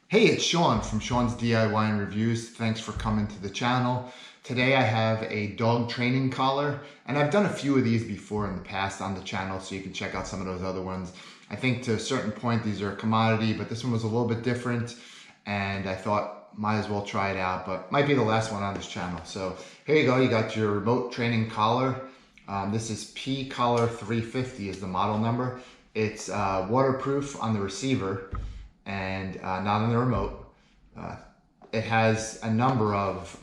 Hey, it's Sean from Sean's DIY and Reviews. Thanks for coming to the channel. Today I have a dog training collar, and I've done a few of these before in the past on the channel, so you can check out some of those other ones. I think to a certain point these are a commodity, but this one was a little bit different, and I thought might as well try it out, but might be the last one on this channel. So here you go, you got your remote training collar. This is P Collar 350 is the model number. It's waterproof on the receiver and not on the remote. It has a number of,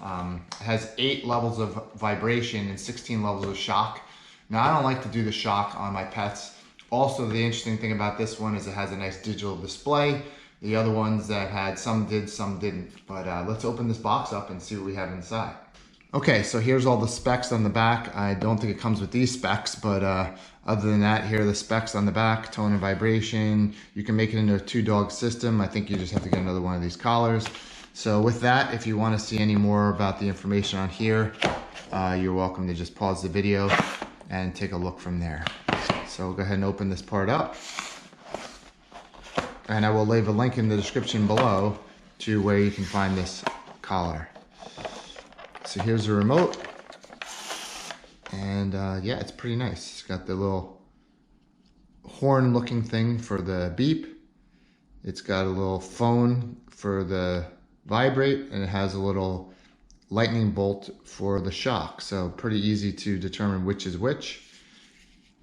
it has 8 levels of vibration and 16 levels of shock. Now I don't like to do the shock on my pets. Also, the interesting thing about this one is it has a nice digital display. The other ones that had, some did, some didn't. But let's open this box up and see what we have inside. Okay, so here's all the specs on the back. I don't think it comes with these specs, but other than that, here are the specs on the back, tone and vibration. You can make it into a 2-dog system. I think you just have to get another one of these collars. So with that, if you want to see any more about the information on here, you're welcome to just pause the video and take a look from there. So go ahead and open this part up. And I will leave a link in the description below to where you can find this collar. So here's the remote, and yeah, it's pretty nice. It's got the little horn looking thing for the beep. It's got a little phone for the vibrate, and it has a little lightning bolt for the shock. So pretty easy to determine which is which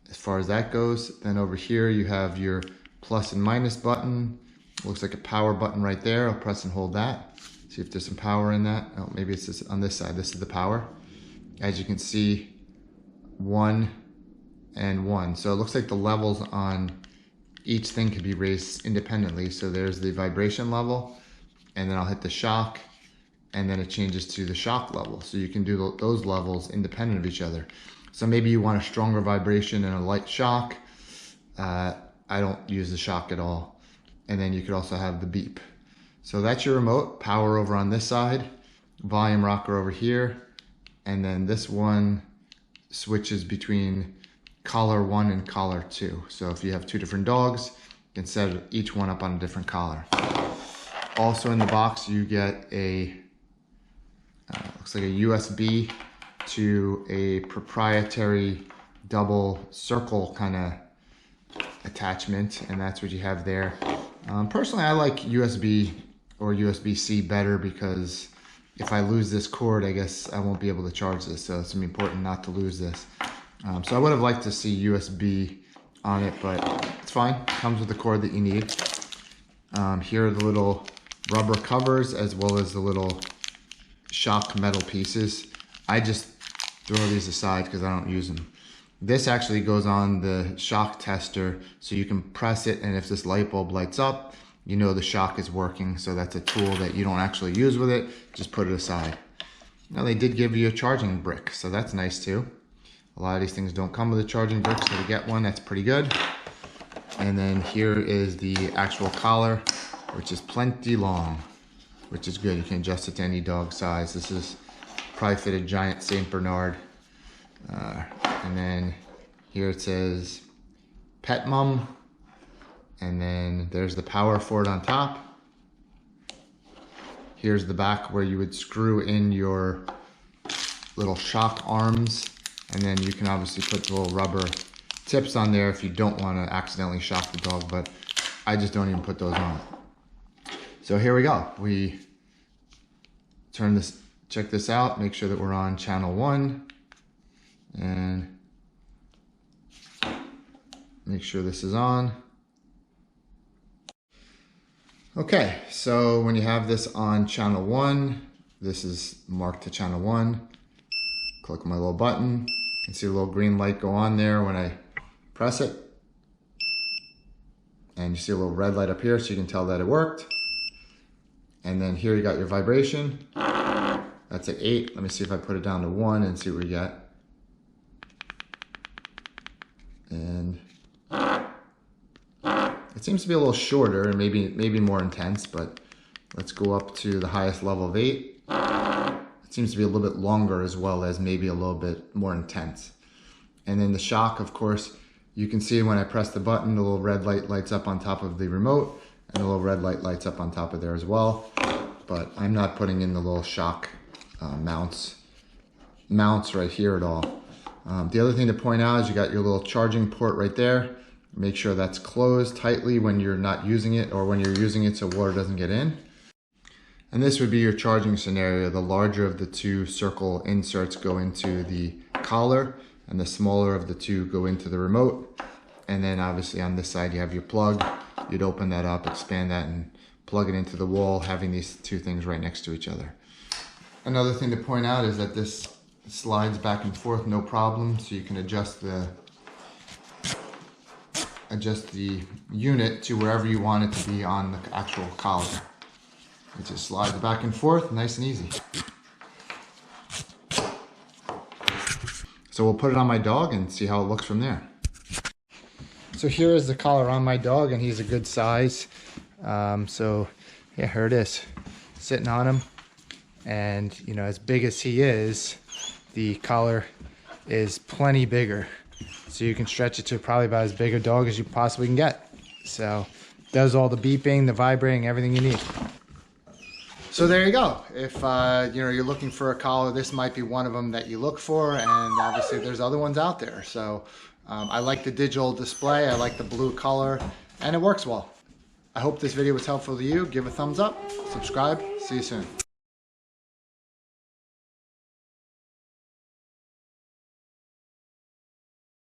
as far as that goes. Then over here you have your plus and minus button. Looks like a power button right there. I'll press and hold that. See if there's some power in that. Oh, maybe it's just on this side. This is the power. As you can see, 1 and 1. So it looks like the levels on each thing can be raised independently. So there's the vibration level, and then I'll hit the shock, and then it changes to the shock level. So you can do those levels independent of each other. So maybe you want a stronger vibration and a light shock. I don't use the shock at all. And then you could also have the beep. So that's your remote, power over on this side, volume rocker over here, and then this one switches between collar 1 and collar 2. So if you have 2 different dogs, you can set each one up on a different collar. Also in the box you get a, looks like a USB to a proprietary double circle kind of attachment, and that's what you have there. Personally, I like USB or USB-C better because if I lose this cord, I guess I won't be able to charge this. So it's important not to lose this. So I would have liked to see USB on it, but it's fine. It comes with the cord that you need. Here are the little rubber covers as well as the little shock metal pieces. I just throw these aside because I don't use them. This actually goes on the shock tester, so you can press it, and if this light bulb lights up, you know the shock is working. So that's a tool that you don't actually use with it, just put it aside. Now they did give you a charging brick, so that's nice too. A lot of these things don't come with a charging brick, so to get one, that's pretty good. And then here is the actual collar, which is plenty long, which is good. You can adjust it to any dog size. This is probably fit a giant Saint Bernard. And then here it says Petmum, and then there's the power for it on top. Here's the back where you would screw in your little shock arms, and then you can obviously put the little rubber tips on there if you don't want to accidentally shock the dog, but I just don't even put those on. So here we go. We turn this, check this out, make sure that we're on channel 1. And make sure this is on. Okay, so when you have this on channel 1, this is marked to channel 1. Click my little button. You can see a little green light go on there when I press it. And you see a little red light up here, so you can tell that it worked. And then here you got your vibration. That's at 8. Let me see if I put it down to 1 and see what we get. And it seems to be a little shorter and maybe more intense, but let's go up to the highest level of 8. It seems to be a little bit longer as well as maybe a little bit more intense. And then the shock, of course, you can see when I press the button, the little red light lights up on top of the remote, And the little red light lights up on top of there as well. But I'm not putting in the little shock mounts right here at all. The other thing to point out is you got your little charging port right there. Make sure that's closed tightly when you're not using it, or when you're using it so water doesn't get in. And this would be your charging scenario. The larger of the two circle inserts go into the collar, and the smaller of the two go into the remote. And then obviously on this side you have your plug. You'd open that up, expand that, and plug it into the wall, having these two things right next to each other. Another thing to point out is that this slides back and forth no problem, so you can adjust the unit to wherever you want it to be on the actual collar. It just slides back and forth, nice and easy. So we'll put it on my dog and see how it looks from there. So here is the collar on my dog, and he's a good size. So yeah, here it is, sitting on him. And you know, as big as he is, the collar is plenty bigger. So you can stretch it to probably about as big a dog as you possibly can get. So it does all the beeping, the vibrating, everything you need. So there you go. If you know, you're looking for a collar, this might be one of them that you look for, and obviously there's other ones out there. So I like the digital display, I like the blue color, and it works well. I hope this video was helpful to you. Give a thumbs up, subscribe, see you soon.